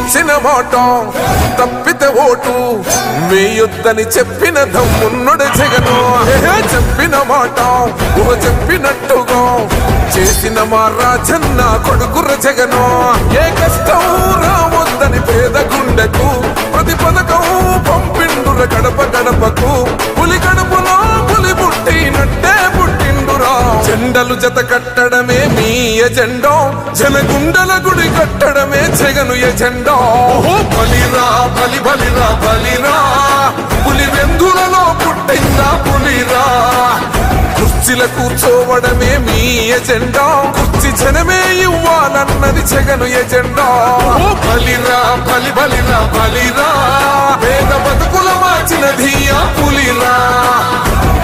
ఇచ్చిన మాట తప్పితే ఓటు వేయొద్దని చెప్పిన దమ్మున్నడు జగను. చెప్పిన మాట చెప్పినట్టుగా చేసిన మా రాజన్న కొడుకుర జగను. ఏ కష్టం రావద్దని పేద గుండెకు ప్రతి పథకం పంపిండుర గడప గడపకు. పులి గడపలో పులి పుట్టినట్టే పుట్టిండురా. జెండలు జత కట్టడమే మీ ఎజెండా, జనగుండల గుడి కట్టడమే జగను ఎజెండా. బలిరా బలి బలిరా బలిరా, పులి వెందులలో పుట్టిందా పులిరా. కుర్చీల కూర్చోవడమే మీ ఎజెండా, కుర్చీ జనమే ఇవ్వాలన్నది జగను ఎజెండా. బలిరా బలి బలిరా బలిరా, పేద బతుకుల మార్చినది ఆ పులిరా.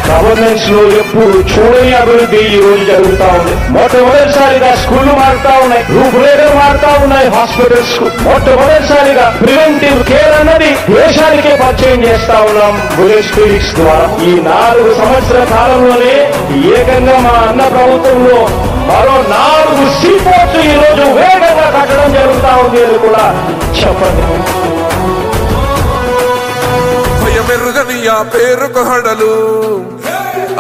గవర్నెన్స్ లో ఎప్పుడు చూడని అభివృద్ధి ఈ రోజు జరుగుతా ఉంది. మొట్టమొదటిసారిగా స్కూళ్లు మారుతా ఉన్నాయి, రూపురేఖలు మారుతా ఉన్నాయి. హాస్పిటల్స్ కు మొట్టమొదటిసారిగా ప్రివెంటివ్ కేర్ అన్నది దేశానికే పరిచయం చేస్తా ఉన్నాం బుల్లెట్ క్లినిక్స్ ద్వారా. ఈ 4 సంవత్సరాల కాలంలోనే ఏకంగా మా అన్న ప్రభుత్వంలో మరో 4 సీపోర్ట్స్ ఈ రోజు వేగంగా కట్టడం జరుగుతా ఉంది అని కూడా చెప్పండి. భయమెరుగని ఆ పేరుకు హడలు,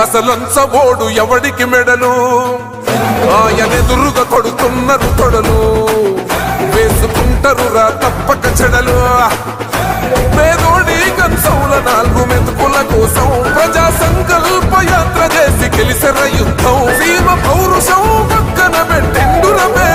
అసలంచబోడు ఎవడికి మెడలు. ఆయనెదురుగా కొడుతున్నారు తొడలు, వేసుకుంటారు రా తప్పక చెడలు. పేదోడి కంచౌల 4 మెతుకుల కోసం ప్రజా సంకల్ప యాత్ర చేసి గెలిసెర యుద్ధం.